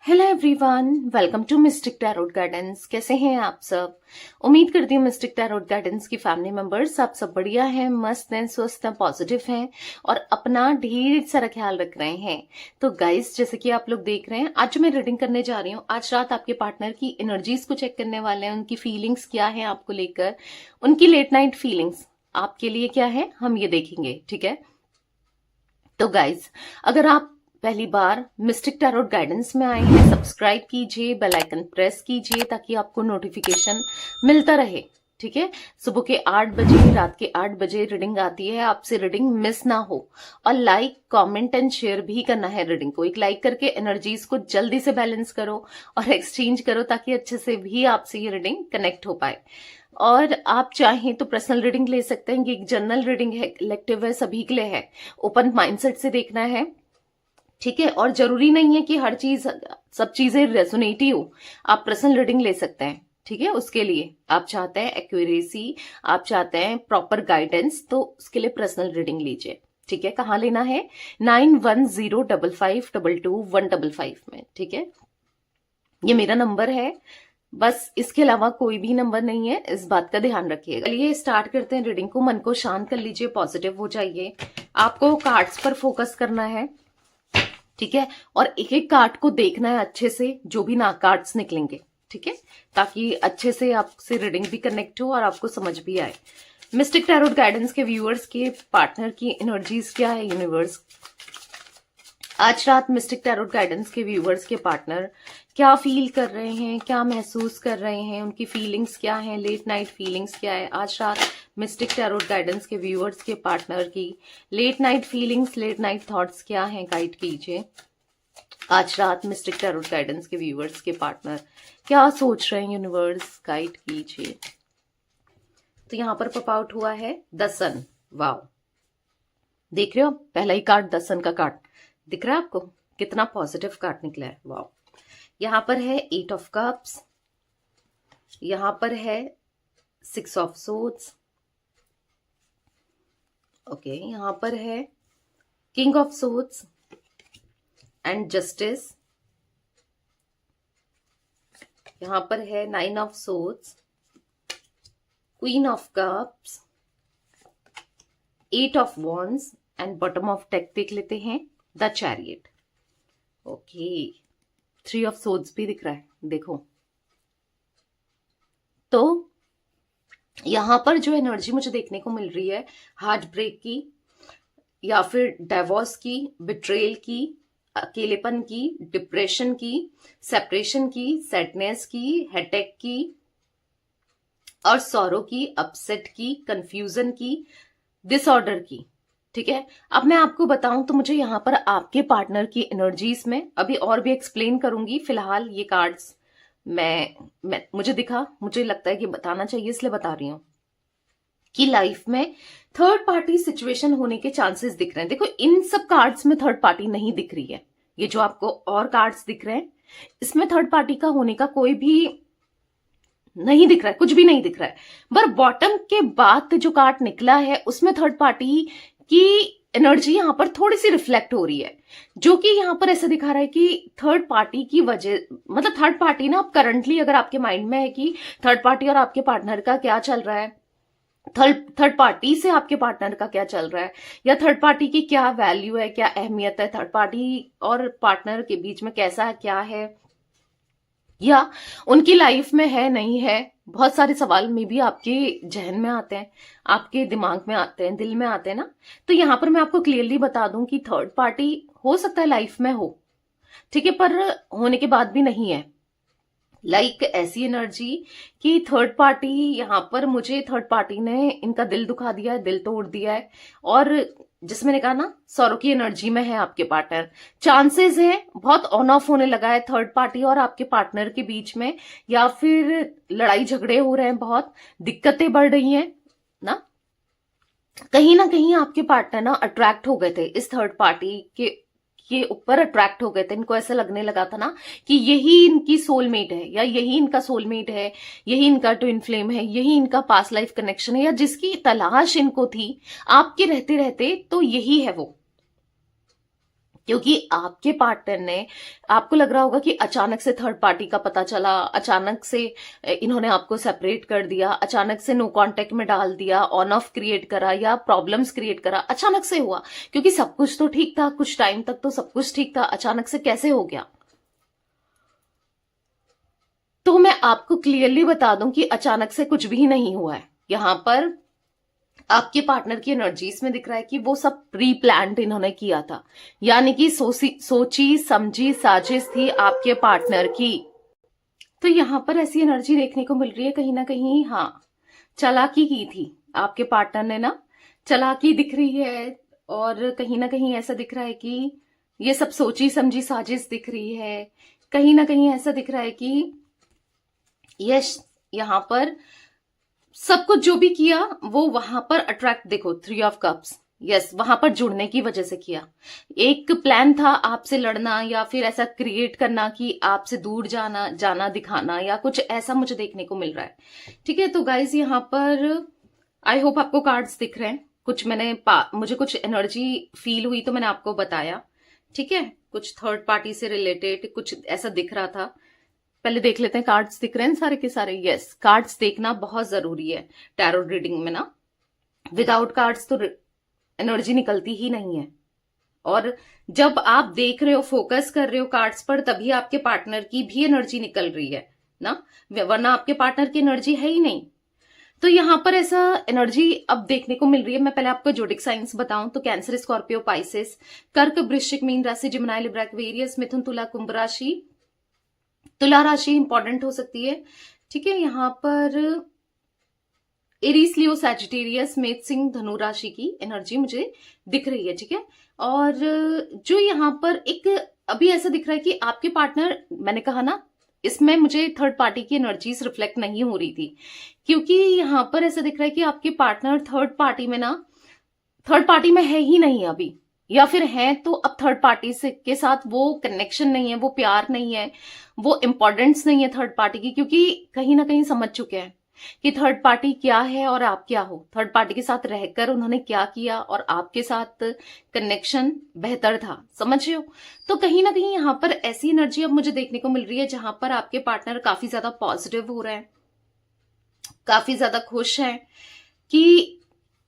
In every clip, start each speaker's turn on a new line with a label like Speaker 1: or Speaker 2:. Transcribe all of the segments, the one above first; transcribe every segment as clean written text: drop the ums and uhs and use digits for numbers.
Speaker 1: Hello everyone, welcome to mystic tarot guidance. कैसे हैं आप सब? उम्मीद करती हूँ मिस्टिक टैरोट गाइडेंस की फैमिली मेंबर्स आप सब बढ़िया हैं, मस्त हैं, स्वस्थ हैं, पॉजिटिव हैं और अपना ढेर सारा ख्याल रख रहे हैं। तो गाइस, जैसे कि आप लोग देख रहे हैं, आज जो मैं रीडिंग करने जा रही हूँ, आज रात आपके पार्टनर की एनर्जीज को चेक करने वाले हैं, उनकी फीलिंग्स क्या है आपको लेकर, उनकी लेट नाइट फीलिंग्स आपके लिए क्या है, हम ये देखेंगे। ठीक है? तो गाइस, अगर आप पहली बार मिस्टिक टैरोट गाइडेंस में आए हैं, सब्सक्राइब कीजिए, बेल आइकन प्रेस कीजिए ताकि आपको नोटिफिकेशन मिलता रहे। ठीक है? सुबह के 8 बजे, रात के 8 बजे रीडिंग आती है, आपसे रीडिंग मिस ना हो। और लाइक, कमेंट एंड शेयर भी करना है रीडिंग को। एक लाइक करके एनर्जीज को जल्दी से बैलेंस करो और एक्सचेंज करो ताकि अच्छे से भी आपसे ये रीडिंग कनेक्ट हो पाए। और आप चाहें तो पर्सनल रीडिंग ले सकते हैं। ये एक जनरल रीडिंग है, कलेक्टिव है, सभी के लिए है। ओपन माइंडसेट से देखना है। ठीक है? और जरूरी नहीं है कि हर चीज, सब चीजें रेजोनेट ही हो। आप पर्सनल रीडिंग ले सकते हैं। ठीक है? उसके लिए आप चाहते हैं एक्यूरेसी, आप चाहते हैं प्रॉपर गाइडेंस, तो उसके लिए पर्सनल रीडिंग लीजिए। ठीक है? कहाँ लेना है? 9105522155 में। ठीक है? ये मेरा नंबर है, बस इसके अलावा कोई भी नंबर नहीं है, इस बात का ध्यान रखिएगा। चलिए स्टार्ट करते हैं रीडिंग को। मन को शांत कर लीजिए, पॉजिटिव हो जाइए। आपको कार्ड्स पर फोकस करना है। ठीक है? और एक एक कार्ड को देखना है अच्छे से, जो भी ना कार्ड्स निकलेंगे। ठीक है? ताकि अच्छे से आपसे रीडिंग भी कनेक्ट हो और आपको समझ भी आए। मिस्टिक टैरोट गाइडेंस के व्यूअर्स के पार्टनर की एनर्जीज क्या है यूनिवर्स? आज रात मिस्टिक टैरोट गाइडेंस के व्यूअर्स के पार्टनर क्या फील कर रहे हैं, क्या महसूस कर रहे हैं, उनकी फीलिंग्स क्या हैं, लेट नाइट फीलिंग्स क्या है? आज रात मिस्टिक टैरोट गाइडेंस के व्यूअर्स के पार्टनर की late night feelings, late night thoughts क्या हैं, गाइड कीजिए। आज रात मिस्टिक टैरोट गाइडेंस के व्यूअर्स के पार्टनर क्या सोच रहे हैं यूनिवर्स, गाइड कीजिए। तो यहां पर पॉप आउट हुआ है द सन। वाओ, देख रहे हो? पहला ही कार्ड द सन का कार्ड दिख रहा है आपको? कितना पॉजिटिव कार्ड निकला है। वाओ। यहां पर है 8 ऑफ कप्स, यहां पर है 6 ऑफ सोर्ड्स। ओके, यहां पर है king of swords and justice. यहां पर है 9 of swords, queen of cups, 8 of wands and bottom of deck देख लेते हैं, the chariot. Okay, 3 of swords भी दिख रहा है, देखो। तो यहां पर जो एनर्जी मुझे देखने को मिल रही है, हार्ट ब्रेक की, या फिर डाइवोर्स की, बिट्रेल की, अकेलेपन की, डिप्रेशन की, सेपरेशन की, सैडनेस की, हेडेक की और सॉरो की, अपसेट की, कंफ्यूजन की, डिसऑर्डर की। ठीक है? अब मैं आपको बताऊं तो मुझे यहां पर आपके पार्टनर की एनर्जीज में अभी और भी एक्सप्लेन करूंगी। फिलहाल ये कार्ड्स मुझे दिखा, मुझे लगता है कि बताना चाहिए, इसलिए बता रही हूं कि लाइफ में थर्ड पार्टी सिचुएशन होने के चांसेस दिख रहे हैं। देखो, इन सब कार्ड्स में थर्ड पार्टी नहीं दिख रही है। ये जो आपको और कार्ड्स दिख रहे हैं, इसमें थर्ड पार्टी का होने का कोई भी नहीं दिख रहा है, कुछ भी नहीं दिख रहा है। पर बॉटम के बाद जो कार्ड निकला है, उसमें थर्ड पार्टी की एनर्जी यहां पर थोड़ी सी रिफ्लेक्ट हो रही है, जो कि यहां पर ऐसा दिखा रहा है कि थर्ड पार्टी की वजह, मतलब थर्ड पार्टी ना, अब करंटली अगर आपके माइंड में है कि थर्ड पार्टी और आपके पार्टनर का क्या चल रहा है, थर्ड पार्टी से आपके पार्टनर का क्या चल रहा है, या थर्ड पार्टी की क्या वैल्यू है, क्या अहमियत है, थर्ड पार्टी और पार्टनर के बीच में कैसा क्या है, या उनकी लाइफ में है नहीं है। बहुत सारे सवाल में भी आपके जहन में आते हैं, आपके दिमाग में आते हैं, दिल में आते हैं ना। तो यहां पर मैं आपको क्लियरली बता दूं कि थर्ड पार्टी हो सकता है लाइफ में हो, ठीक है, पर होने के बाद भी नहीं है। लाइक ऐसी एनर्जी कि थर्ड पार्टी, यहां पर मुझे थर्ड पार्टी ने इनका दिल दुखा दिया है, दिल तोड़ दिया है। और जिसमें मैंने कहा ना, सौरों की एनर्जी में है आपके पार्टनर। चांसेस है बहुत ऑन ऑफ होने लगा है थर्ड पार्टी और आपके पार्टनर के बीच में, या फिर लड़ाई झगड़े हो रहे हैं, बहुत दिक्कतें बढ़ रही हैं ना कहीं आपके पार्टनर ना अट्रैक्ट हो गए थे इस थर्ड पार्टी के ऊपर, अट्रैक्ट हो गए थे। इनको ऐसा लगने लगा था ना कि यही इनकी सोलमेट है, या यही इनका सोलमेट है, यही इनका ट्विन फ्लेम है, यही इनका पास्ट लाइफ कनेक्शन है, या जिसकी तलाश इनको थी आपके रहते रहते, तो यही है वो। क्योंकि आपके पार्टनर ने, आपको लग रहा होगा कि अचानक से थर्ड पार्टी का पता चला, अचानक से इन्होंने आपको सेपरेट कर दिया, अचानक से नो कांटेक्ट में डाल दिया, ऑन ऑफ क्रिएट करा या प्रॉब्लम्स क्रिएट करा, अचानक से हुआ। क्योंकि सब कुछ तो ठीक था, कुछ टाइम तक तो सब कुछ ठीक था, अचानक से कैसे हो गया? तो मैं आपको क्लियरली बता दूं कि अचानक से कुछ भी नहीं हुआ है। यहां पर आपके पार्टनर की एनर्जीज में दिख रहा है कि वो सब प्री प्लान्ड इन्होंने किया था, यानी कि सोची समझी साजिश थी आपके पार्टनर की। तो यहां पर ऐसी एनर्जी देखने को मिल रही है कहीं ना कहीं, हाँ, चालाकी की थी आपके पार्टनर ने ना, चालाकी दिख रही है। और कहीं ना कहीं ऐसा दिख रहा है कि ये सब सोची समझी साजिश दिख रही है। कहीं ना कहीं ऐसा दिख रहा है कि यस, यहां पर सब कुछ जो भी किया वो वहां पर अट्रैक्ट, देखो 3 ऑफ कप्स, यस, वहां पर जुड़ने की वजह से किया। एक प्लान था आपसे लड़ना या फिर ऐसा क्रिएट करना कि आपसे दूर जाना दिखाना, या कुछ ऐसा मुझे देखने को मिल रहा है। ठीक है, तो गाइज यहाँ पर आई होप आपको कार्ड्स दिख रहे हैं। कुछ मुझे कुछ एनर्जी फील हुई तो मैंने आपको बताया। ठीक है, कुछ थर्ड पार्टी से रिलेटेड कुछ ऐसा दिख रहा था। पहले देख लेते हैं कार्ड्स दिख रहे हैं सारे के सारे। यस, कार्ड्स देखना बहुत जरूरी है टैरो रीडिंग में ना। विदाउट कार्ड्स तो एनर्जी निकलती ही नहीं है। और जब आप देख रहे हो, फोकस कर रहे हो कार्ड्स पर, तभी आपके पार्टनर की भी एनर्जी निकल रही है ना, वरना आपके पार्टनर की एनर्जी है ही नहीं। तो यहां पर ऐसा एनर्जी अब देखने को मिल रही है। मैं पहले आपको जोडिक साइंस बताऊं तो कैंसर, स्कॉर्पियो, पाइसेस, कर्क, वृश्चिक, मीन राशि, जिमिनी, लिब्रा, एक्वेरियस, मिथुन, तुला, कुंभ राशि। तुला राशि इंपॉर्टेंट हो सकती है। ठीक है, यहां पर एरीज, लियो, सैजिटेरियस, मेष, सिंह, धनु राशि की एनर्जी मुझे दिख रही है। ठीक है, और जो यहां पर एक अभी ऐसा दिख रहा है कि आपके पार्टनर, मैंने कहा ना, इसमें मुझे थर्ड पार्टी की एनर्जीज रिफ्लेक्ट नहीं हो रही थी, क्योंकि यहां पर ऐसा दिख रहा है कि आपके पार्टनर थर्ड पार्टी में ना, थर्ड पार्टी में है ही नहीं अभी, या फिर है तो अब थर्ड पार्टी से के साथ वो कनेक्शन नहीं है, वो प्यार नहीं है, वो इंपॉर्टेंस नहीं है थर्ड पार्टी की, क्योंकि कहीं ना कहीं समझ चुके हैं कि थर्ड पार्टी क्या है और आप क्या हो। थर्ड पार्टी के साथ रहकर उन्होंने क्या किया और आपके साथ कनेक्शन बेहतर था, समझ रहे हो? तो कहीं ना कहीं यहां पर ऐसी एनर्जी अब मुझे देखने को मिल रही है जहां पर आपके पार्टनर काफी ज्यादा पॉजिटिव हो रहे हैं, काफी ज्यादा खुश हैं कि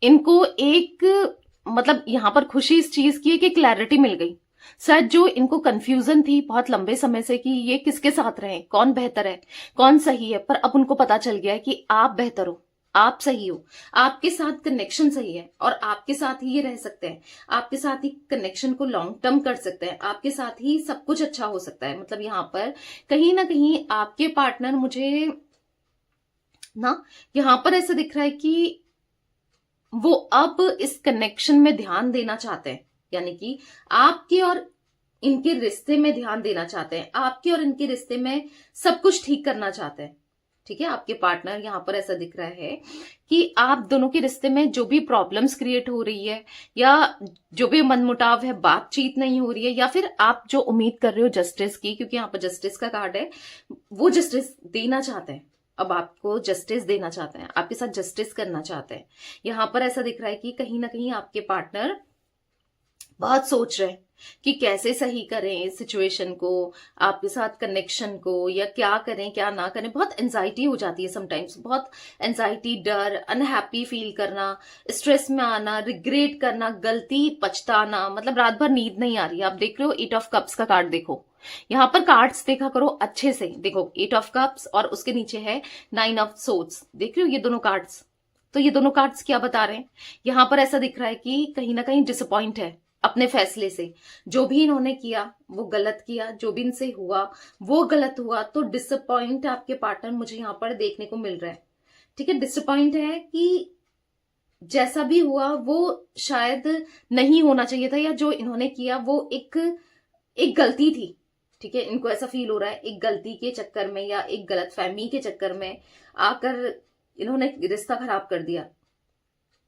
Speaker 1: इनको एक, मतलब यहां पर खुशी इस चीज की है कि क्लैरिटी मिल गई। शायद जो इनको कंफ्यूजन थी बहुत लंबे समय से कि ये किसके साथ रहें, कौन बेहतर है, कौन सही है, पर अब उनको पता चल गया है कि आप बेहतर हो, आप सही हो, आपके साथ कनेक्शन सही है और आपके साथ ही ये रह सकते हैं, आपके साथ ही कनेक्शन को लॉन्ग टर्म कर सकते हैं, आपके साथ ही सब कुछ अच्छा हो सकता है। मतलब यहां पर कहीं ना कहीं आपके पार्टनर मुझे ना, यहां पर ऐसा दिख रहा है कि वो अब इस कनेक्शन में ध्यान देना चाहते हैं, यानी कि आपके और इनके रिश्ते में ध्यान देना चाहते हैं, आपके और इनके रिश्ते में सब कुछ ठीक करना चाहते हैं। ठीक है, आपके पार्टनर, यहां पर ऐसा दिख रहा है कि आप दोनों के रिश्ते में जो भी प्रॉब्लम्स क्रिएट हो रही है या जो भी मनमुटाव है, बातचीत नहीं हो रही है, या फिर आप जो उम्मीद कर रहे हो जस्टिस की, क्योंकि यहां पर जस्टिस का कार्ड है, वो जस्टिस देना चाहते हैं। अब आपको जस्टिस देना चाहते हैं, आपके साथ जस्टिस करना चाहते हैं। यहां पर ऐसा दिख रहा है कि कहीं ना कहीं आपके पार्टनर बहुत सोच रहे हैं कि कैसे सही करें इस सिचुएशन को, आपके साथ कनेक्शन को, या क्या करें क्या ना करें। बहुत एंजाइटी हो जाती है समटाइम्स, बहुत एंजाइटी, डर, अनहैप्पी फील करना, स्ट्रेस में आना, रिग्रेट करना, गलती, पछताना, मतलब रात भर नींद नहीं आ रही है। आप देख रहे हो 8 ऑफ कप्स का कार्ड, देखो यहां पर कार्ड्स देखा करो अच्छे से, देखो 8 ऑफ कप्स और उसके नीचे है 9 ऑफ सोर्ड्स, देख रहे हो ये दोनों कार्ड्स। तो ये दोनों कार्ड्स क्या बता रहे हैं? यहां पर ऐसा दिख रहा है कि कहीं ना कहीं डिसअपॉइंट है अपने फैसले से, जो भी इन्होंने किया वो गलत किया, जो भी इनसे हुआ वो गलत हुआ। तो डिसअपॉइंट आपके पार्टनर मुझे यहां पर देखने को मिल रहा है। ठीक है, डिसअपॉइंट है कि जैसा भी हुआ वो शायद नहीं होना चाहिए था, या जो इन्होंने किया वो एक गलती थी। ठीक है, इनको ऐसा फील हो रहा है एक गलती के चक्कर में या एक गलतफहमी के चक्कर में आकर इन्होंने रिश्ता खराब कर दिया।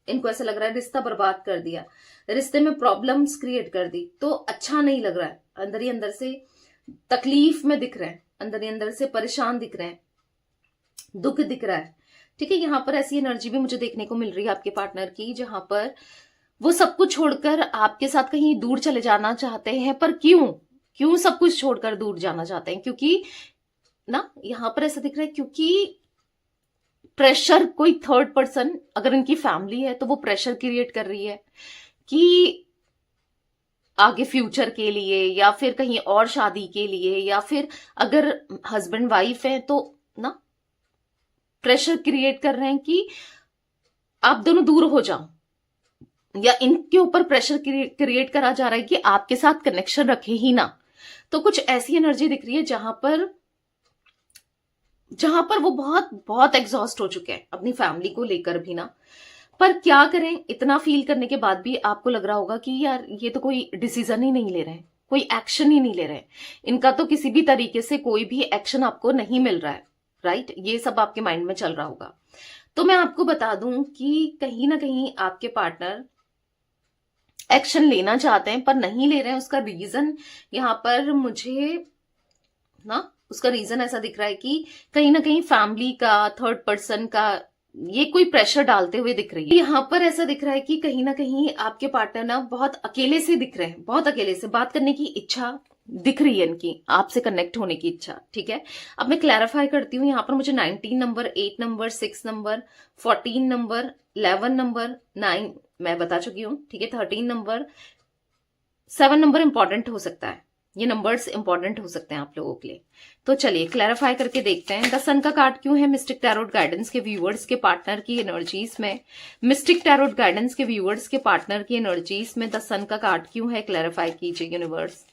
Speaker 1: इनको ऐसा लग रहा है रिश्ता बर्बाद कर दिया, रिश्ते में प्रॉब्लम्स क्रिएट कर दी। तो अच्छा नहीं लग रहा है, अंदर ही अंदर से तकलीफ में दिख रहे हैं, अंदर ही अंदर से परेशान दिख रहे हैं, दुख दिख रहा है। ठीक है, यहां पर ऐसी एनर्जी भी मुझे देखने को मिल रही है आपके पार्टनर की, जहां पर वो सब कुछ छोड़कर आपके साथ कहीं दूर चले जाना चाहते हैं, पर क्यों? क्यों सब कुछ छोड़कर दूर जाना चाहते हैं? क्योंकि ना यहां पर ऐसा दिख रहा है, क्योंकि प्रेशर, कोई थर्ड पर्सन, अगर इनकी फैमिली है तो वो प्रेशर क्रिएट कर रही है कि आगे फ्यूचर के लिए, या फिर कहीं और शादी के लिए, या फिर अगर हस्बैंड वाइफ है तो ना प्रेशर क्रिएट कर रहे हैं कि आप दोनों दूर हो जाओ, या इनके ऊपर प्रेशर क्रिएट करा जा रहा है कि आपके साथ कनेक्शन रखे ही ना। तो कुछ ऐसी एनर्जी दिख रही है जहां पर वो बहुत बहुत एग्जॉस्ट हो चुके हैं अपनी फैमिली को लेकर भी ना। पर क्या करें, इतना फील करने के बाद भी आपको लग रहा होगा कि यार ये तो कोई डिसीजन ही नहीं ले रहे हैं, कोई एक्शन ही नहीं ले रहे हैं, इनका तो किसी भी तरीके से कोई भी एक्शन आपको नहीं मिल रहा है, राइट? ये सब आपके माइंड में चल रहा होगा। तो मैं आपको बता दूं कि कहीं ना कहीं आपके पार्टनर एक्शन लेना चाहते हैं पर नहीं ले रहे हैं। उसका रीजन यहां पर मुझे ना, उसका रीजन ऐसा दिख रहा है कि कहीं ना कहीं फैमिली का, थर्ड पर्सन का ये कोई प्रेशर डालते हुए दिख रही है। यहाँ पर ऐसा दिख रहा है कि कहीं ना कहीं आपके पार्टनर ना बहुत अकेले से दिख रहे हैं, बहुत अकेले से बात करने की इच्छा दिख रही है इनकी, आपसे कनेक्ट होने की इच्छा। ठीक है, अब मैं क्लैरिफाई करती हूँ। यहाँ पर मुझे 19 number, 8 number, 6 number, 14 number, 11 number, 9 मैं बता चुकी हूँ। ठीक है, 13 नंबर, 7 नंबर इंपॉर्टेंट हो सकता है। ये नंबर्स इंपॉर्टेंट हो सकते हैं आप लोगों के लिए। तो चलिए क्लैरिफाई करके देखते हैं। द सन का कार्ड क्यों है मिस्टिक टैरोट गाइडेंस के व्यूअर्स के पार्टनर की एनर्जीज में? मिस्टिक टैरोट गाइडेंस के व्यूअर्स के पार्टनर की एनर्जीज में द सन का कार्ड क्यों है? क्लैरिफाई कीजिए यूनिवर्स।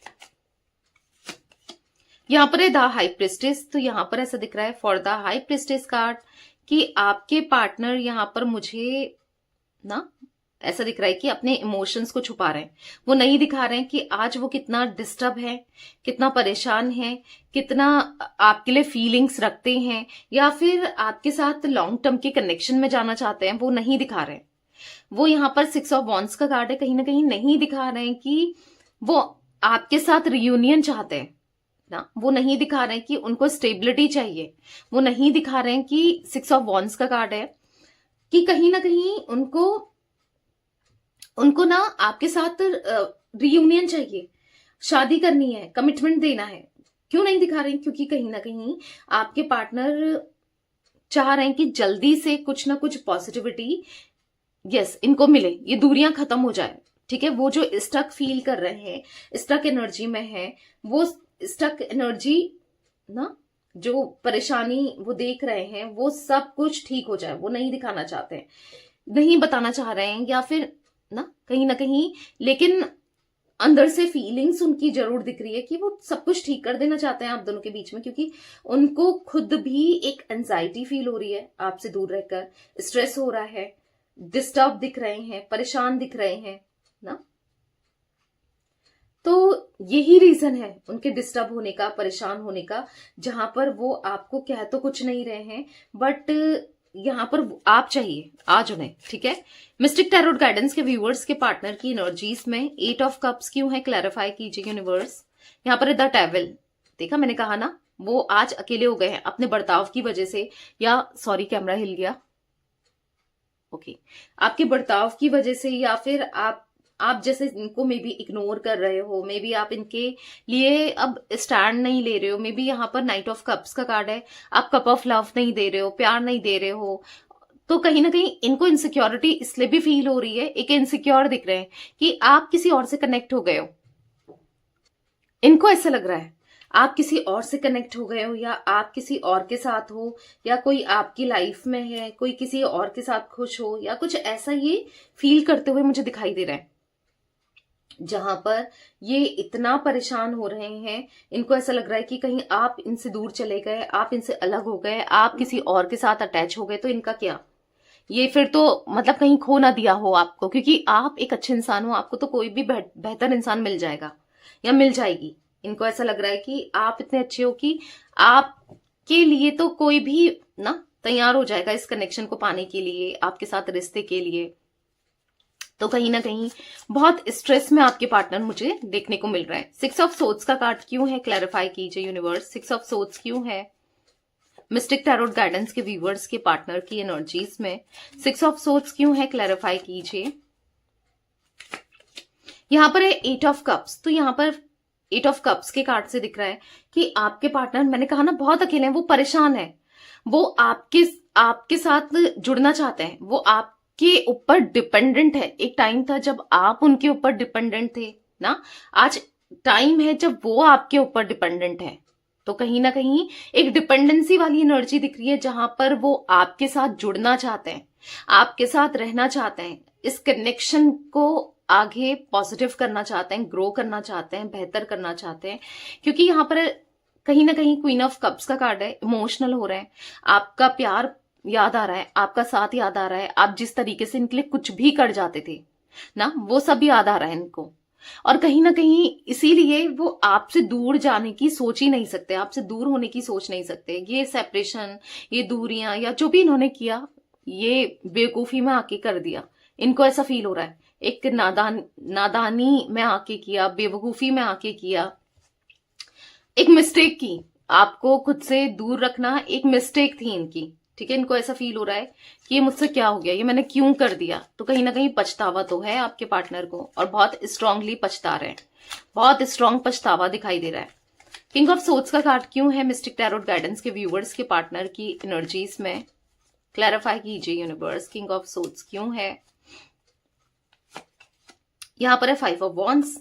Speaker 1: यहाँ पर है द हाई प्रिस्टेस। तो यहाँ पर ऐसा दिख रहा है for the high priestess card कि आपके पार्टनर यहाँ पर मुझे ना ऐसा दिख रहा है कि अपने इमोशंस को छुपा रहे हैं। वो नहीं दिखा रहे हैं कि आज वो कितना डिस्टर्ब है, कितना परेशान है, कितना आपके लिए फीलिंग्स रखते हैं, या फिर आपके साथ लॉन्ग टर्म के कनेक्शन में जाना चाहते हैं। वो नहीं दिखा रहे हैं। वो यहाँ पर 6 ऑफ वॉन्ड्स का कार्ड है, कहीं ना कहीं नहीं दिखा रहे हैं कि वो आपके साथ रियूनियन चाहते हैं ना। वो नहीं दिखा रहे हैं कि उनको स्टेबिलिटी चाहिए। वो नहीं दिखा रहे हैं कि 6 ऑफ वॉन्ड्स का कार्ड है कि कहीं ना कहीं उनको ना आपके साथ रियूनियन चाहिए, शादी करनी है, कमिटमेंट देना है। क्यों नहीं दिखा रहे हैं? क्योंकि कहीं ना कहीं आपके पार्टनर चाह रहे हैं कि जल्दी से कुछ ना कुछ पॉजिटिविटी इनको मिले, ये दूरियां खत्म हो जाए। ठीक है, वो जो स्टक फील कर रहे हैं, स्टक एनर्जी में है, वो स्टक एनर्जी ना, जो परेशानी वो देख रहे हैं, वो सब कुछ ठीक हो जाए। वो नहीं दिखाना चाहते हैं, नहीं बताना चाह रहे हैं, या फिर ना कहीं लेकिन अंदर से फीलिंग्स उनकी जरूर दिख रही है कि वो सब कुछ ठीक कर देना चाहते हैं आप दोनों के बीच में। क्योंकि उनको खुद भी एक एंजाइटी फील हो रही है आपसे दूर रहकर, स्ट्रेस हो रहा है, डिस्टर्ब दिख रहे हैं, परेशान दिख रहे हैं ना। तो यही रीजन है उनके डिस्टर्ब होने का, परेशान होने का, जहां पर वो आपको कह तो कुछ नहीं रहे हैं, बट यहां पर आप चाहिए आज उन्हें। ठीक है, मिस्टिक टैरोट गाइडेंस के व्यूअर्स के पार्टनर की एनर्जीज में 8 ऑफ कप्स क्यों है? क्लैरिफाई कीजिए यूनिवर्स। यहाँ पर द टेबल, देखा मैंने कहा ना, वो आज अकेले हो गए हैं अपने बर्ताव की वजह से, या सॉरी कैमरा हिल गया, ओके, आपके बर्ताव की वजह से, या फिर आप जैसे इनको मे बी इग्नोर कर रहे हो, मे बी आप इनके लिए अब स्टैंड नहीं ले रहे हो। मे बी यहाँ पर नाइट ऑफ कप्स का कार्ड है, आप कप ऑफ लव नहीं दे रहे हो, प्यार नहीं दे रहे हो। तो कहीं ना कहीं इनको इनसिक्योरिटी इसलिए भी फील हो रही है, एक इनसिक्योर दिख रहे हैं कि आप किसी और से कनेक्ट हो गए हो। इनको ऐसा लग रहा है आप किसी और से कनेक्ट हो गए हो, या आप किसी और के साथ हो, या कोई आपकी लाइफ में है, कोई किसी और के साथ खुश हो, या कुछ ऐसा ये फील करते हुए मुझे दिखाई दे रहा है। जहां पर ये इतना परेशान हो रहे हैं, इनको ऐसा लग रहा है कि कहीं आप इनसे दूर चले गए, आप इनसे अलग हो गए, आप किसी और के साथ अटैच हो गए, तो इनका क्या, ये फिर तो मतलब कहीं खो ना दिया हो आपको। क्योंकि आप एक अच्छे इंसान हो, आपको तो कोई भी बेहतर इंसान मिल जाएगा या मिल जाएगी। इनको ऐसा लग रहा है कि आप इतने अच्छे हो कि आपके लिए तो कोई भी ना तैयार हो जाएगा इस कनेक्शन को पाने के लिए, आपके साथ रिश्ते के लिए। तो कहीं ना कहीं बहुत स्ट्रेस में आपके पार्टनर मुझे देखने को मिल रहा है। 6 ऑफ सोर्ड्स का कार्ड क्यों है? क्लैरिफाई कीजिए यूनिवर्स। 6 ऑफ सोर्ड्स क्यों है मिस्टिक टैरोट गाइडेंस के व्यूवर्स के पार्टनर की एनर्जीज में? 6 ऑफ सोर्ड्स क्यों है? क्लैरिफाई कीजिए। यहाँ पर है 8 ऑफ कप्स। तो यहाँ पर 8 ऑफ कप्स के कार्ड से दिख रहा है कि आपके पार्टनर, मैंने कहा ना, बहुत अकेले हैं, वो परेशान है, वो आपके साथ जुड़ना चाहते हैं, वो आपके ऊपर डिपेंडेंट है। एक टाइम था जब आप उनके ऊपर डिपेंडेंट थे ना, आज टाइम है जब वो आपके ऊपर डिपेंडेंट है। तो कहीं ना कहीं एक डिपेंडेंसी वाली एनर्जी दिख रही है, जहां पर वो आपके साथ जुड़ना चाहते हैं, आपके साथ रहना चाहते हैं, इस कनेक्शन को आगे पॉजिटिव करना चाहते हैं, ग्रो करना चाहते हैं, बेहतर करना चाहते हैं। क्योंकि यहाँ पर कहीं ना कहीं क्वीन ऑफ कप्स का कार्ड है, इमोशनल हो रहे हैं, आपका प्यार याद आ रहा है, आपका साथ याद आ रहा है, आप जिस तरीके से इनके लिए कुछ भी कर जाते थे ना, वो सब याद आ रहा है इनको। और कहीं ना कहीं इसीलिए वो आपसे दूर जाने की सोच ही नहीं सकते, आपसे दूर होने की सोच नहीं सकते। ये सेपरेशन, ये दूरियां, या जो भी इन्होंने किया, ये बेवकूफी में आके कर दिया, इनको ऐसा फील हो रहा है। एक नादानी में आके किया, बेवकूफी में आके किया, एक मिस्टेक की, आपको खुद से दूर रखना एक मिस्टेक थी इनकी। ठीक है, इनको ऐसा फील हो रहा है कि ये मुझसे क्या हो गया, ये मैंने क्यों कर दिया। तो कहीं ना कहीं पछतावा तो है आपके पार्टनर को, और बहुत स्ट्रांगली पछता रहे हैं, बहुत स्ट्रांग पछतावा दिखाई दे रहा है। किंग ऑफ सोर्ड्स का कार्ड क्यों है मिस्टिक टैरोट गाइडेंस के व्यूवर्स के पार्टनर की एनर्जीज में? क्लैरिफाई कीजिए यूनिवर्स, किंग ऑफ सोर्ड्स क्यों है? यहां पर है 5 ऑफ वॉन्ड्स।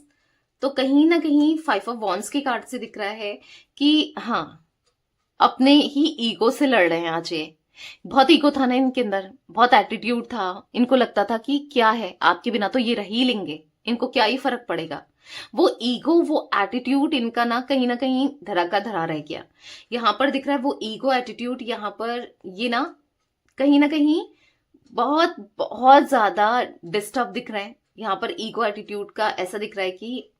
Speaker 1: तो कहीं ना कहीं 5 ऑफ वॉन्ड्स के कार्ड से दिख रहा है कि हाँ, अपने ही ईगो से लड़ रहे हैं आज ये। बहुत ईगो था ना इनके अंदर, बहुत एटीट्यूड था, इनको लगता था कि क्या है, आपके बिना तो ये रह ही लेंगे, इनको क्या ही फर्क पड़ेगा। वो ईगो, वो एटीट्यूड इनका ना कहीं धरा का धरा रह गया। यहां पर दिख रहा है वो ईगो एटीट्यूड, यहां पर ये ना कहीं बहुत बहुत ज्यादा डिस्टर्ब दिख रहे हैं। यहां पर ईगो एटीट्यूड का ऐसा दिख रहा है कि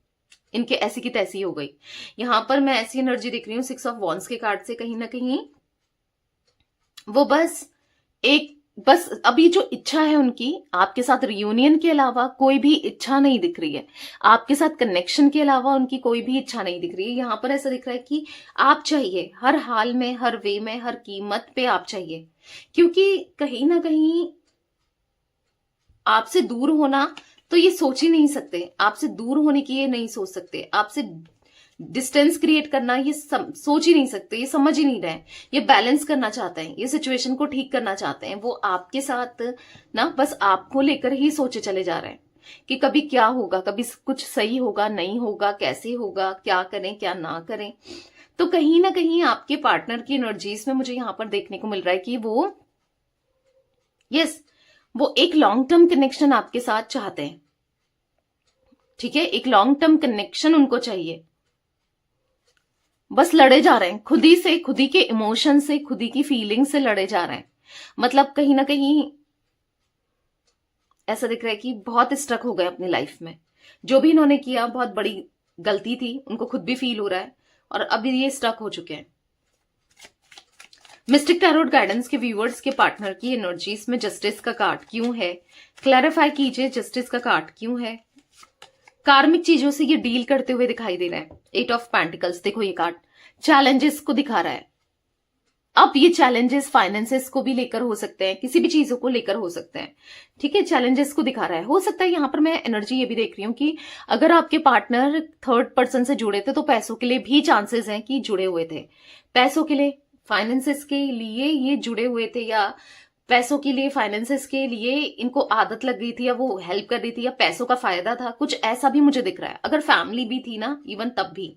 Speaker 1: इनके ऐसी की तैसी हो गई। यहां पर मैं ऐसी एनर्जी दिख रही हूँ 6 ऑफ वॉन्ड्स के कार्ड से, कहीं ना कहीं वो बस अभी जो इच्छा है उनकी, आपके साथ रियूनियन के अलावा कोई भी इच्छा नहीं दिख रही है, आपके साथ कनेक्शन के अलावा उनकी कोई भी इच्छा नहीं दिख रही है। यहां पर ऐसा दिख रहा है कि आप चाहिए, हर हाल में, हर वे में, हर कीमत पे आप चाहिए। क्योंकि कहीं ना कहीं आपसे दूर होना तो ये सोच ही नहीं सकते, आपसे दूर होने की ये नहीं सोच सकते, आपसे डिस्टेंस क्रिएट करना ये सोच ही नहीं सकते, ये समझ ही नहीं रहे। ये बैलेंस करना चाहते हैं, ये सिचुएशन को ठीक करना चाहते हैं। वो आपके साथ ना बस आपको लेकर ही सोचे चले जा रहे हैं कि कभी क्या होगा, कभी कुछ सही होगा, नहीं होगा, कैसे होगा, क्या करें क्या ना करें। तो कहीं ना कहीं आपके पार्टनर की एनर्जीज में मुझे यहां पर देखने को मिल रहा है कि वो एक लॉन्ग टर्म कनेक्शन आपके साथ चाहते हैं। ठीक है, एक लॉन्ग टर्म कनेक्शन उनको चाहिए। बस लड़े जा रहे हैं खुद ही से, खुद ही के इमोशन से, खुद ही की फीलिंग से लड़े जा रहे हैं। मतलब कहीं ना कहीं ऐसा दिख रहा है कि बहुत स्ट्रक हो गए अपनी लाइफ में। जो भी इन्होंने किया बहुत बड़ी गलती थी, उनको खुद भी फील हो रहा है, और अभी ये स्ट्रक हो चुके हैं। मिस्टिक टैरोट गाइडेंस के व्यूअर्स के पार्टनर की एनर्जीज में जस्टिस का कार्ड क्यों है? क्लैरिफाई कीजिए, जस्टिस का कार्ड क्यों है? कार्मिक चीजों से ये डील करते हुए दिखाई दे रहा है। 8 ऑफ पेंटिकल्स, देखो ये कार्ड चैलेंजेस को दिखा रहा है। अब ये चैलेंजेस फाइनेंसेस को भी लेकर हो सकते हैं, किसी भी चीजों को लेकर हो सकते हैं। ठीक है, चैलेंजेस को दिखा रहा है। हो सकता है यहां पर मैं एनर्जी ये भी देख रही हूँ कि अगर आपके पार्टनर थर्ड पर्सन से जुड़े थे तो पैसों के लिए भी चांसेस हैं कि जुड़े हुए थे, पैसों के लिए, फाइनेंसेस के लिए ये जुड़े हुए थे, या पैसों के लिए, फाइनेंसेस के लिए इनको आदत लग गई थी, या वो हेल्प कर रही थी, या पैसों का फायदा था, कुछ ऐसा भी मुझे दिख रहा है। अगर फैमिली भी थी ना, इवन तब भी।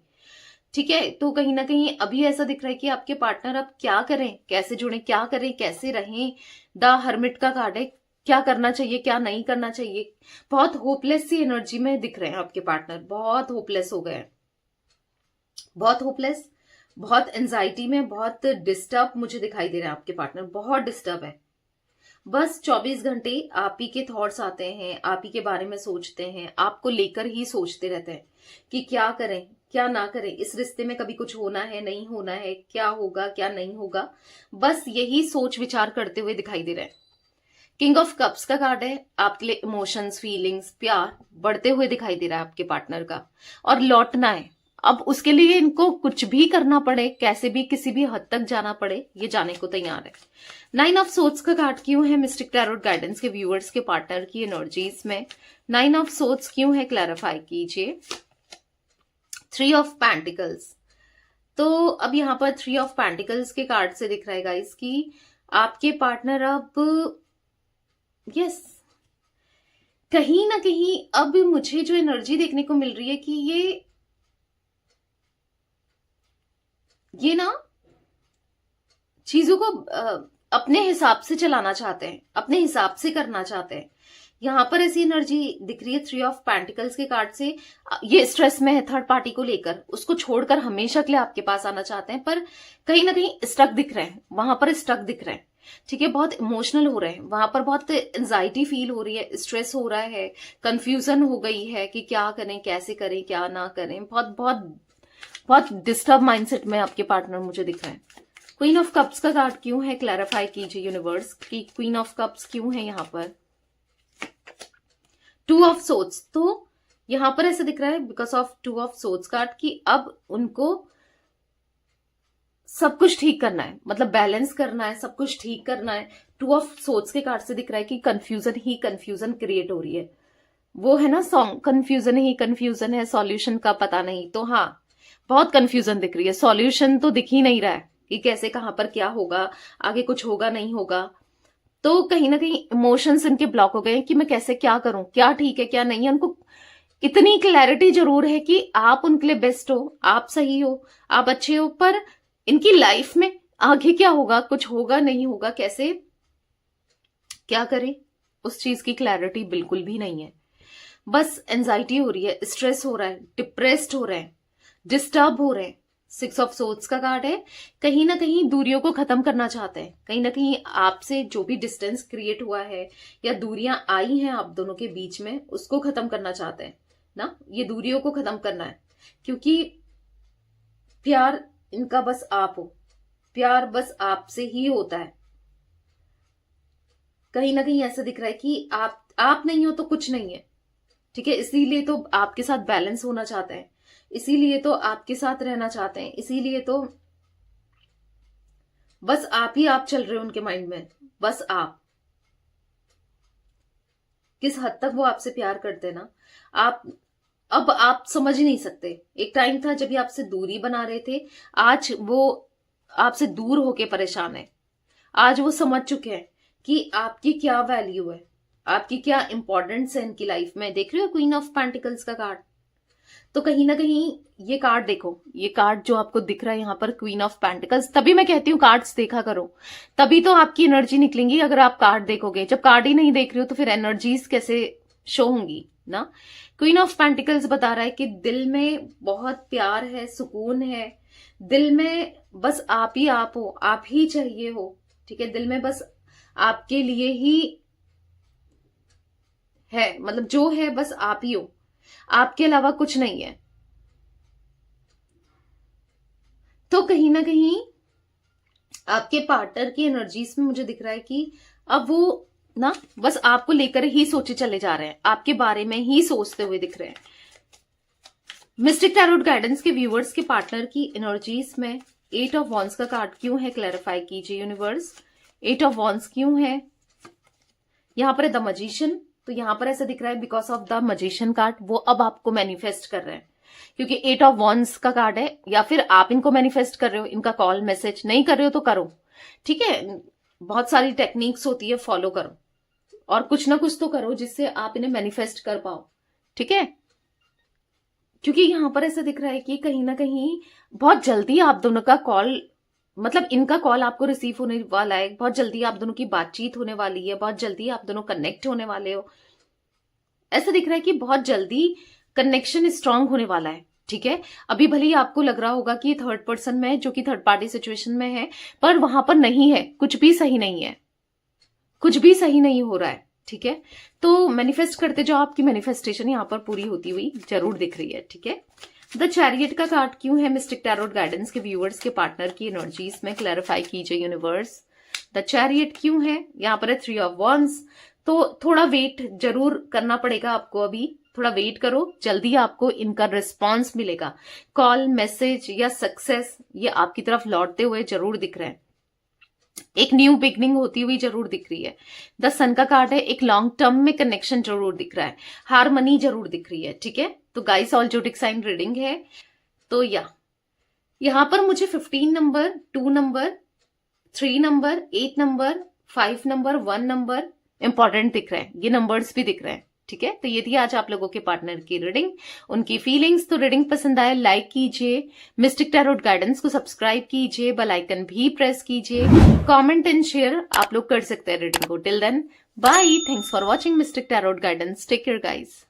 Speaker 1: ठीक है, तो कहीं ना कहीं अभी ऐसा दिख रहा है कि आपके पार्टनर अब क्या करें, कैसे जुड़े, क्या करें, कैसे रहें। द हर्मिट का कार्ड है, क्या करना चाहिए, क्या नहीं करना चाहिए। बहुत होपलेस सी एनर्जी में दिख रहे हैं आपके पार्टनर, बहुत होपलेस हो गए, बहुत होपलेस, बहुत एंजाइटी में, बहुत डिस्टर्ब मुझे दिखाई दे रहा है आपके पार्टनर, बहुत डिस्टर्ब है। बस 24 घंटे आप ही के थॉट्स आते हैं, आप ही के बारे में सोचते हैं, आपको लेकर ही सोचते रहते हैं कि क्या करें क्या ना करें, इस रिश्ते में कभी कुछ होना है, नहीं होना है, क्या होगा क्या नहीं होगा, बस यही सोच विचार करते हुए दिखाई दे रहे हैं। किंग ऑफ कप्स का कार्ड है, आपके लिए इमोशंस, फीलिंग्स, प्यार बढ़ते हुए दिखाई दे रहा है आपके पार्टनर का, और लौटना है। अब उसके लिए इनको कुछ भी करना पड़े, कैसे भी, किसी भी हद तक जाना पड़े, ये जाने को तैयार है। 9 ऑफ सोर्ड्स का कार्ड क्यों है मिस्टिक टैरोट गाइडेंस के व्यूअर्स के पार्टनर की एनर्जीज में? 9 ऑफ सोर्ड्स क्यों है, क्लैरिफाई कीजिए। 3 ऑफ पेंटिकल्स, तो अब यहाँ पर 3 ऑफ पेंटिकल्स के कार्ड से दिख रहा है गाइस कि आपके पार्टनर अब यस कहीं ना कहीं अब मुझे जो एनर्जी देखने को मिल रही है कि ये ना चीजों को अपने हिसाब से चलाना चाहते हैं, अपने हिसाब से करना चाहते हैं। यहां पर ऐसी एनर्जी दिख रही है 3 ऑफ पेंटिकल्स के कार्ड से। ये स्ट्रेस में है थर्ड पार्टी को लेकर, उसको छोड़कर हमेशा के लिए आपके पास आना चाहते हैं, पर कहीं ना कहीं स्टक दिख रहे हैं, वहां पर स्टक दिख रहे हैं। ठीक है, बहुत इमोशनल हो रहे हैं, वहां पर बहुत एंजाइटी फील हो रही है, स्ट्रेस हो रहा है, कंफ्यूजन हो गई है कि क्या करें, कैसे करें, क्या ना करें। बहुत बहुत बहुत डिस्टर्ब माइंडसेट में आपके पार्टनर मुझे दिख रहे हैं। क्वीन ऑफ कप्स का कार्ड क्यों है, क्लैरिफाई कीजिए यूनिवर्स की क्वीन ऑफ कप्स क्यों है यहाँ पर। 2 ऑफ सोर्ड्स, तो यहां पर ऐसे दिख रहा है because of 2 of swords card कि अब उनको सब कुछ ठीक करना है, मतलब बैलेंस करना है, सब कुछ ठीक करना है। 2 ऑफ सोर्ड्स के कार्ड से दिख रहा है कि कंफ्यूजन ही कंफ्यूजन क्रिएट हो रही है। वो है ना सॉन्ग, कंफ्यूजन ही कंफ्यूजन है, सॉल्यूशन का पता नहीं। तो हाँ, बहुत कंफ्यूजन दिख रही है, सॉल्यूशन तो दिख ही नहीं रहा है कि कैसे, कहां पर क्या होगा, आगे कुछ होगा नहीं होगा। तो कहीं ना कहीं इमोशंस इनके ब्लॉक हो गए कि मैं कैसे, क्या करूं, क्या ठीक है क्या नहीं है। उनको इतनी क्लैरिटी जरूर है कि आप उनके लिए बेस्ट हो, आप सही हो, आप अच्छे हो, पर इनकी लाइफ में आगे क्या होगा, कुछ होगा नहीं होगा, कैसे क्या करें, उस चीज की क्लैरिटी बिल्कुल भी नहीं है। बस एंजाइटी हो रही है, स्ट्रेस हो रहा है, डिप्रेस्ड हो रहे हैं, डिस्टर्ब हो रहे हैं। 6 ऑफ सोर्ड्स का कार्ड है, कहीं ना कहीं दूरियों को खत्म करना चाहते हैं, कहीं ना कहीं आपसे जो भी डिस्टेंस क्रिएट हुआ है या दूरियां आई हैं आप दोनों के बीच में, उसको खत्म करना चाहते हैं ना। ये दूरियों को खत्म करना है, क्योंकि प्यार इनका बस आप हो, प्यार बस आपसे ही होता है। कहीं ना कहीं ऐसा दिख रहा है कि आप नहीं हो तो कुछ नहीं है। ठीक है, इसीलिए तो आपके साथ बैलेंस होना चाहते हैं, इसीलिए तो आपके साथ रहना चाहते हैं, इसीलिए तो बस आप ही आप चल रहे हो उनके माइंड में, बस आप। किस हद तक वो आपसे प्यार करते ना, अब आप समझ ही नहीं सकते। एक टाइम था जब ये आपसे दूरी बना रहे थे, आज वो आपसे दूर होके परेशान है। आज वो समझ चुके हैं कि आपकी क्या वैल्यू है, आपकी क्या इंपॉर्टेंस है इनकी लाइफ में। देख रहे हो क्वीन ऑफ पेंटिकल्स का कार्ड, तो कहीं ना कहीं ये कार्ड देखो, ये कार्ड जो आपको दिख रहा है यहाँ पर क्वीन ऑफ पेंटिकल्स, तभी मैं कहती हूँ कार्ड्स देखा करो, तभी तो आपकी एनर्जी निकलेंगी। अगर आप कार्ड देखोगे, जब कार्ड ही नहीं देख रहे हो तो फिर एनर्जीज कैसे शो होंगी ना। क्वीन ऑफ पेंटिकल्स बता रहा है कि दिल में बहुत प्यार है, सुकून है, दिल में बस आप ही आप हो, आप ही चाहिए हो। ठीक है, दिल में बस आपके लिए ही है, मतलब जो है बस आप ही हो, आपके अलावा कुछ नहीं है। तो कहीं ना कहीं आपके पार्टनर की एनर्जीज में मुझे दिख रहा है कि अब वो ना बस आपको लेकर ही सोचे चले जा रहे हैं, आपके बारे में ही सोचते हुए दिख रहे हैं। मिस्टिक टैरोट गाइडेंस के व्यूअर्स के पार्टनर की एनर्जीज में 8 ऑफ वॉन्ड्स का कार्ड क्यों है, क्लैरिफाई कीजिए यूनिवर्स। 8 ऑफ वॉन्ड्स क्यों है, यहां पर है द मजिशियन, तो यहां पर ऐसा दिख रहा है because of the magician card वो अब आपको मैनिफेस्ट कर रहे हैं, क्योंकि 8 ऑफ वॉन्ड्स का कार्ड है। या फिर आप इनको मैनिफेस्ट कर रहे हो, इनका कॉल मैसेज नहीं कर रहे हो तो करो। ठीक है, बहुत सारी टेक्निक्स होती है, फॉलो करो और कुछ ना कुछ तो करो जिससे आप इन्हें मैनिफेस्ट कर पाओ। ठीक है, क्योंकि यहां पर ऐसा दिख रहा है कि कहीं ना कहीं बहुत जल्दी आप दोनों का कॉल, मतलब इनका कॉल आपको रिसीव होने वाला है, बहुत जल्दी आप दोनों की बातचीत होने वाली है, बहुत जल्दी आप दोनों कनेक्ट होने वाले हो। ऐसा दिख रहा है कि बहुत जल्दी कनेक्शन स्ट्रांग होने वाला है। ठीक है, अभी भले ही आपको लग रहा होगा कि ये थर्ड पर्सन में है, जो कि थर्ड पार्टी सिचुएशन में है, पर वहां पर नहीं है, कुछ भी सही नहीं है, कुछ भी सही नहीं हो रहा है। ठीक है, तो मैनिफेस्ट करते जाओ, आपकी मैनिफेस्टेशन यहाँ पर पूरी होती हुई जरूर दिख रही है। ठीक है, द चैरियट का कार्ड क्यों है मिस्टिक टैरोट गाइडेंस के व्यूअर्स के पार्टनर की एनर्जीज में, क्लैरिफाई कीजिए यूनिवर्स। द चैरियट क्यों है, यहाँ पर है 3 ऑफ वॉन्ड्स, तो थोड़ा वेट जरूर करना पड़ेगा आपको, अभी थोड़ा वेट करो, जल्दी आपको इनका रिस्पॉन्स मिलेगा। कॉल, मैसेज या सक्सेस ये आपकी तरफ लौटते हुए जरूर दिख रहे हैं। एक न्यू बिगनिंग होती हुई जरूर दिख रही है। द सन का कार्ड है, एक लॉन्ग टर्म में कनेक्शन जरूर दिख रहा है, हारमनी जरूर दिख रही है। ठीक है, तो guys all zodiac sign reading है। तो यहां पर मुझे 15 number, 2 number, 3 number, 8 number, 5 number, 1 number important दिख रहे हैं, ये नंबर्स भी दिख रहे हैं। ठीक है, तो ये थी आज आप लोगों के पार्टनर की रीडिंग, उनकी फीलिंग्स। तो रीडिंग पसंद आए लाइक कीजिए, मिस्टिक टैरोट गाइडेंस को सब्सक्राइब कीजिए, बेल आइकन भी प्रेस कीजिए, कमेंट एंड शेयर आप लोग कर सकते हैं रीडिंग को। Till then bye, thanks for watching mystic tarot guidance, take care guys.